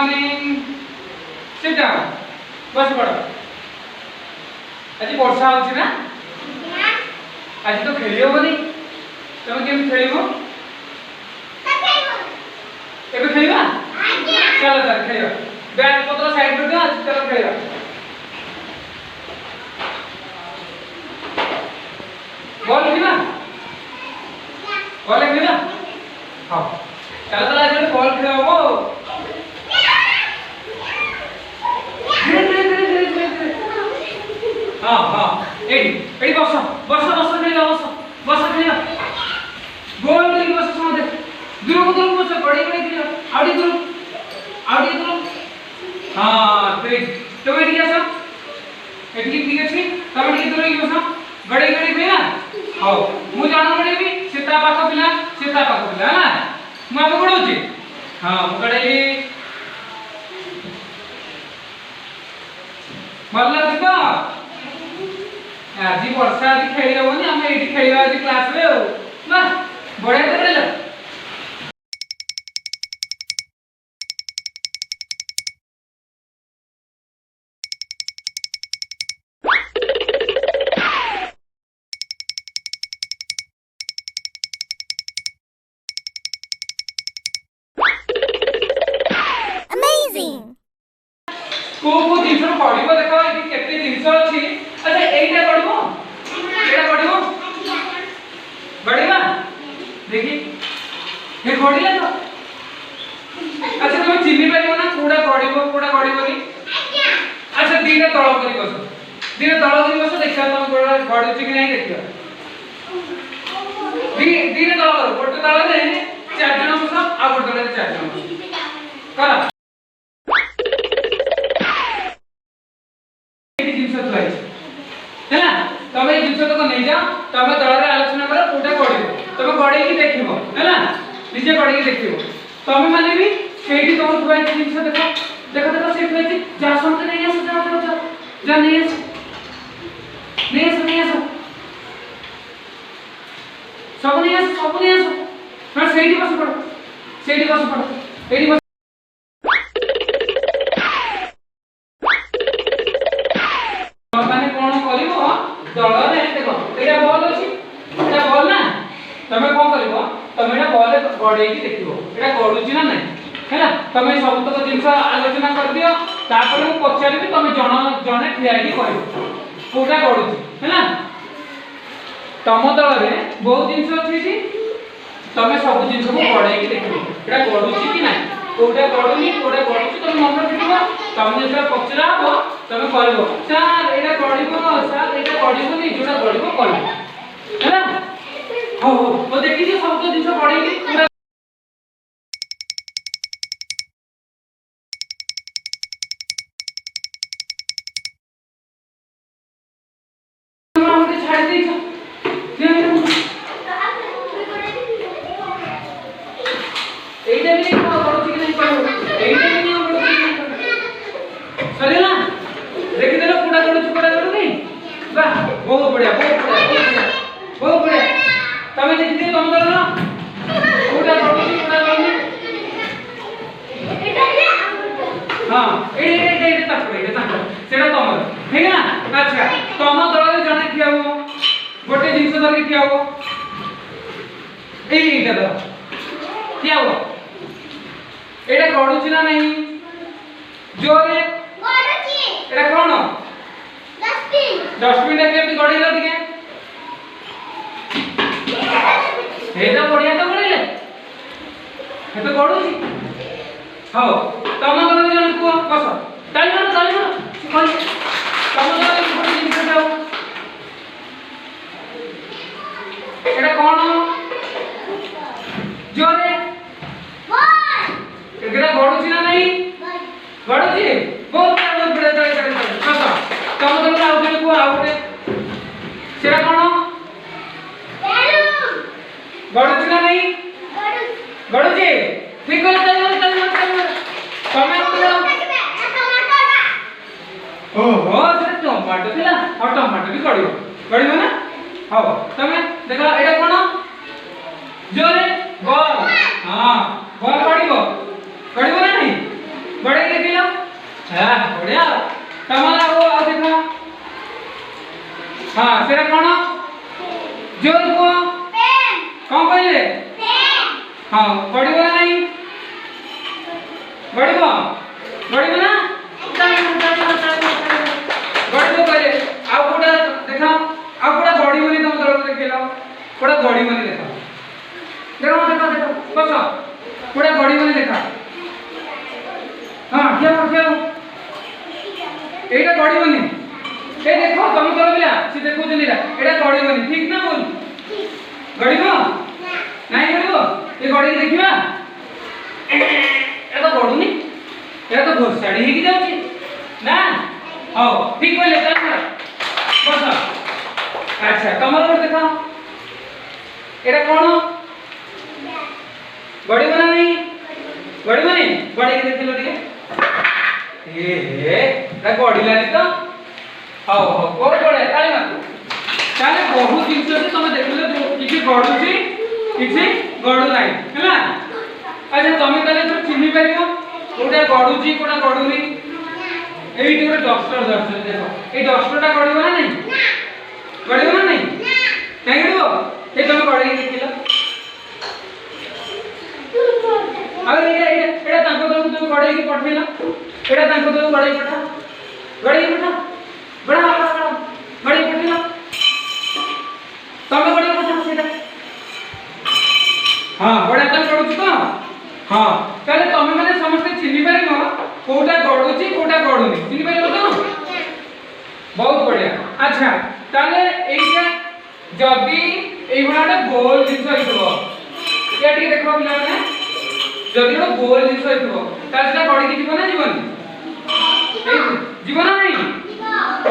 Morning. Sit down. बस पड़। आज वर्षा होची ना? आज तो खेली होबनी। तुम केम खेलिबो? एबे खेलिबा? चलो चल खेलिबा। बैट पत्र साइड कर दियो, चलो खेलिबा। बॉल खेलिबा? बॉल खेलिबा? हां। चलो चलो आज बॉल खेलबो। हाँ हाँ एडी बस बस बस खेलिबा बस बस खेलिबा। गोल करके बस समझे। दूर को बस बड़ी बड़ी खेलिबा। आउडी दूर। हाँ ठीक। तो एडी आसा। एडी ठीक अछि। तब एडी दूर की बस गड़ी गड़ी खेलिबा। हां मु जानो गड़ी भी सीता पाखो पिला ना मु अब गडोची। हां मु गडैली भल लागबा। आज वर्षा आज खेली होनी हम एठी खेलिबा आज क्लास रे ना बढ़िया तो खेलिला। को जिंस पड़िबो देखो एठी केते जिंस अछि। अच्छा एइटा पड़िबो बढ़िबा देखि हे गड़िला तो। अच्छा तुम चिन्नी पाइबो ना कोडा गड़िबो नी। अच्छा दीटा तळ करी बस देखा तुम कोडा गड़ुची कि नहीं देखियो। दीटा तळ करो गोटे तळ रे चार जण बस आ गोटे तळ रे चार जण करा। तमे जिंस तक नहीं जाओ तमे दल आलोचना कर कोटा गड़ो तमे गड़े की देखिबो हैला निजे गड़े की देखिबो। तमे माने भी सेठी तुम थुआई जिंस देखो सेठी होई जा समते नहीं आस जा नहीं आस सब नहीं आस ना सेठी बस पड़ एडी बस माने कोन करिवो दल रे देखो एटा बॉल अछि एटा बॉल ना तमे कोन करिवो तमे एटा बॉल गड़े की देखिबो एटा गडुची ना नहीं हैला। तमे सब तक जिंस आलोचना कर दियो तापर मु पछारिबी तमे जने ठिया की कहबो कोटा गडुची हैला। तम दल रे बहुत जिंस अछि तमे सब जिंस को गड़े की देखिबो एटा गडुची कि नहीं कोटा गडुनी कोटा गडुची तमे मन रखिबो। तमे जेटा पछराबो तमे कहबो सर एटा गड़िबो सर एटा गड़िबो नी जोटा गड़िबो कहबो हैला। हो देखि जे सब जिंस गड़े की पूरा हमके छाड़ दै छ एटा भी नहीं गड़ुची कि नहीं कहबो एटा भी नहीं गड़ुची कि नहीं सरेला देखि देलो पूरा गड़ुची वाह बहुत बढ़िया तमे देखि दे तुम दल ना पूरा गड़ुची हां एटा तक सेटा तमर ठीक है ना। अच्छा तम दल रे जने खियाबो गोटे जिंस धरि खियाबो एटा दल खियाबो एटा गडुची ना नहीं जोरे गडुची एटा कोन डस्टबिन के गड़ेला दिके हेदा बढ़िया तो गड़ेले हे तो गडुची। हो तम दल रे जने को बस टाइम कौन तम दल रे गोटे जिंस जाओ एटा कोन जोरे एटा गडुची ना नहीं गडुची बहुत बड़े कस तम दल आउ के को आउटे सेटा कोन गडुची ना नहीं गडुची ठीक है तमे ओहो से टमाटो थिला और टमाटो भी गड़िबो ना। हो तमे देखो एटा कोन जोरे बॉल हां बॉल गड़िबो ना नहीं गड़े हाँ गड़ब ना नहीं गड़ब गड़ब ना गड़ब करे आउ कोडा देखा आउ कोडा गड़बनी तुम दल देखिल कोडा गड़बनी देखा देखो देखो देखो बस कोडा गड़बनी देखा हाँ क्या क्या एटा गड़बनी ए देखो तुम दल पिला से देखो जनीरा एटा गड़बनी ठीक ना बोल गड़ब नहीं गड़ब ये गड़ी देखिबा ए तो गड़ुनी ए तो घोषाड़ी ही जाउची ना हो ठीक बोले चल बस अच्छा कमर पर देखो एटा कोन गड़ी बना नहीं गड़ी बनी गड़ी के देखिलो ଟିକେ ए हे एटा गड़ी लानी तो हो हो कोड गड़े ताली मार ताले बहुत दिन से तुम देखिलो किछि गडुची किछि गडु नाही हैला अच्छा तुम ताले तो चिन्हि परियो कोडा गडुची कोडा गडुनी एइटी गोटे डस्टर धरछ देखो ए डस्टरटा गड़िबो ना नहीं गड़िबो ना नहीं काई गड़िबो ए तुम गड़ी देखिलो अगर एटा तांको तो तुम गड़ी की पठेला एटा तांको तो गड़ी पठा गड़ी पठा बड़ा गड़ी पठेला तुम गड़ी पठा सेटा हां बड़ा तक गडुची तो हां ताले तुम माने समस्त चिन्हि पारिबो कोटा गडुची कोटा गडुनी चिन्हि पारिबो तो बहुत बढ़िया अच्छा ताले एइटा जदी एइ बडाटा गोल जिंस होइतो या ठीक देखो पिला माने जदी वो गोल जिंस होइतो ताले सेटा गडी की जीवन जीवन ए जीवन नहीं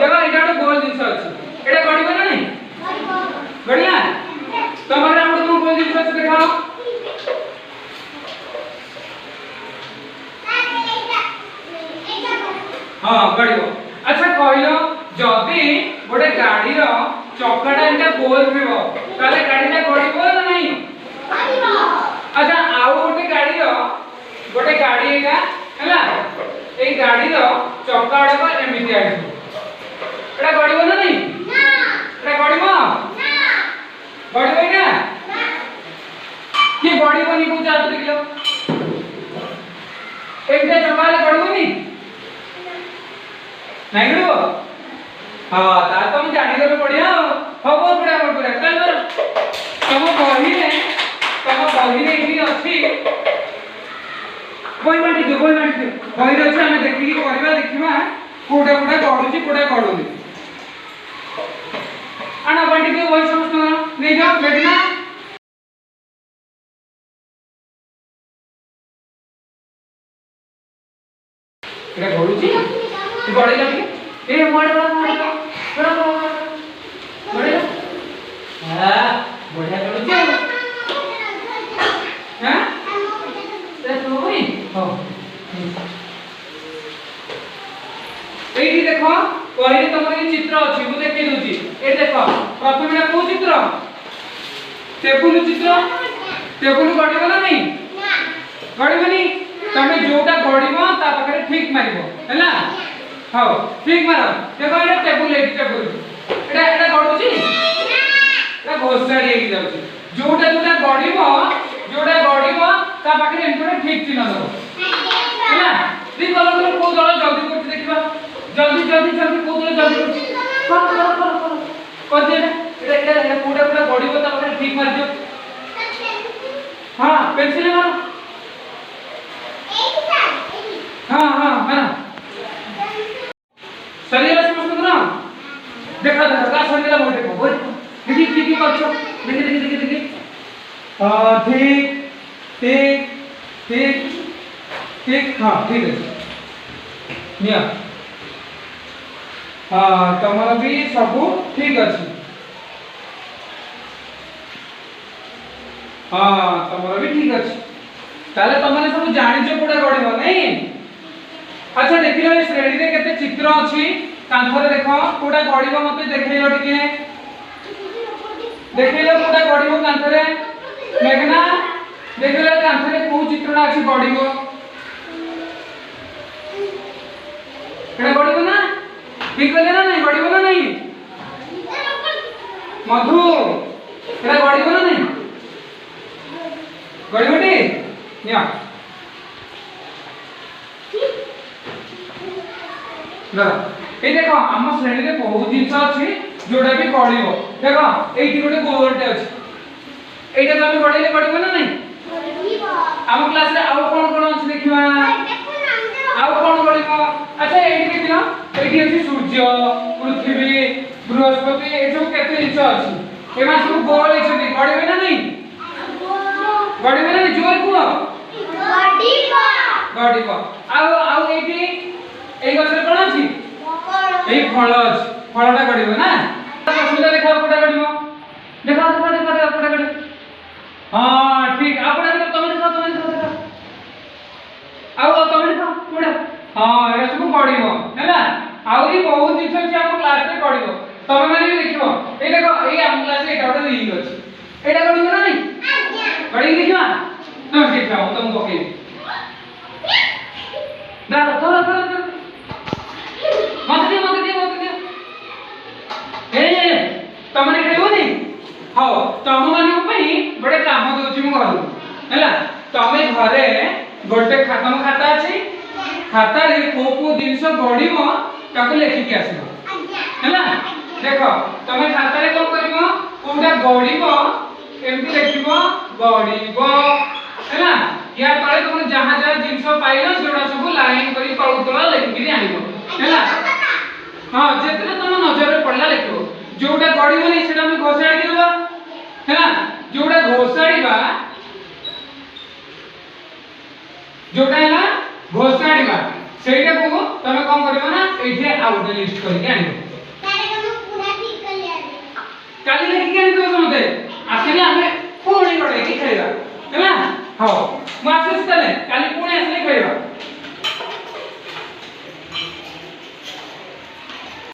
देखो एटा तो गोल जिंस अछि एटा गडी बना नहीं बढ़िया तमरा हम तुम गोल जिंस अछि देखाओ हाँ गड़िबो अच्छा कहलो जदी गोटे गाड़ी रो चक्काटा एटा गोल थिबो ताले गाड़ीटा गड़िबो ना नहीं गड़िबो अच्छा आउ गोटे गाड़ी एका हैला ए गाड़ी रो चक्काटा को एमिति आइबो एटा गड़िबो ना नहीं ना एटा गड़िबो ना गड़िबो ना कि गड़िबो नी को चाट देखिलो एकटा चक्काले गड़िबो नी नहीं गड़िबो हाँ ता तुम जानी गलो बढ़िया हो बहुत बढ़िया चल बर तुम बही रे ही अछि कोई बाटी दो बही रे अछि हम देखि की करबा देखिबा कोडा कोडा गडुची कोडा गडुनी आना बाटी के वही समस्त नहीं जाओ बैठना एटा गडुची गड़ी लगी ए मोड़ बड़ा हां बढ़िया गडुची हां ते तोई हो एठी देखो पहिले तमर ये चित्र अछि मु देखि दोची ए देखो प्रथम एटा को चित्र टेबुल चित्र टेबुल गड़िबो ना नहीं ना गड़िबनी तमे जोटा गड़िबो ता पाखरे ठीक मारिबो हैला हां ठीक मारो देखो एटा टेबुल एटा गडुची एटा घोषाड़ी हेकि जाउची जोटा गड़िबो ता पाखरे एंटरे ठीक चिन्ह दो हैला दी कलर को दल जल्दी करछि देखिबा जल्दी को दल जल्दी करछि कर दे एटा पूरा गड़िबो ता पाखरे ठीक मार दियो हां पेंसिल मारो हां हां मारो शरीर समस्त ना देखा का शरीर बहुत देखो देखि की करछो देखि हां ठीक ठीक ठीक ठीक हां ठीक है निया हां तमरा भी सब ठीक अछि हां तमरा भी ठीक अछि ताले तमने सब जानि जो कोडा गड़िबो नहीं अच्छा देखिलो ए श्रेणी रे केते चित्र अछि कांथरे देखो कोडा गड़िबो मते देखैलो टिके देखैलो कोडा गड़िबो कांथरे मेघना देखैलो कांथरे को चित्रडा अछि गड़िबो एटा गड़िबो ना ठीक कहले ना नहीं गड़िबो ना नहीं मधु एटा गड़िबो ना नहीं गड़ीबटी निया ए देखो आम श्रेणी रे बहुत जिंस अछि जोडा भी गड़िबो देखो एठी गोटे गोलटे अछि एटा तो हम गड़िले गड़िबो ना नहीं गड़िबो आम क्लास रे आउ कोन अछि देखिबा आउ कोन गड़िबो अच्छा एठी देखिनो एठी अछि सूर्य पृथ्वी बृहस्पति ए सब केते जिंस अछि एमा सब गोल अछि गड़िबे ना नहीं गड़िबे ना जोर कुओ गड़िबो गड़िबो आउ एठी এই গছরে কোন আছে এই ফল আছে ফলটা গড়িব না সুন্দর দেখাও কোটা গড়িব দেখাও কোটা গড়ি হ্যাঁ ঠিক আপনা তুমি দেখাও আউ তুমি দেখাও কোটা হ্যাঁ এরা সব গড়িব হেলা আউরি বহুত জিনিস আছে আম ক্লাস রে গড়িব তুমি মানে দেখিব এই দেখো এই আম ক্লাস রে এটা একটা লিঙ্ক আছে এটা গড়িব না নাই আজ্ঞা গড়ি দেখিবা তুমি দেখাও তুমি পকেই দাও থোড়া मत दियो ए तमने खेलबोनी हां तम माने पई बडे काम दोछि मु घर हैला तमे घरे गोटे खाता अछि खाता रे को दिनस गडिबो ताको लेखि के आसीबो हैला देखो तमे खाता रे कोन करबो कोडा गडिबो एमति लेखिबो गडिबो हैला या तळे तुम जहां जहां जिंस पाइलो सेडा सब लाइन करी तळुतळा लेखि के आनिबो हैला हां जेतरे तुम नजर रे पडला लेखो जोडा गडिबो नै सेडा हम घोसाडी देबा हैला जोडा घोसाडीबा हैला घोसाडीबा सेटा को तमे कोन करबो ना एठे आउट लिस्ट करी के आनिबो तारे हम पूरा ठीक कर लिया काली लेखि के आनिबो समते आसेले हमें पुणी गडे की खेलबा हैला हां मासे तले काली पुणी आसले खेलबा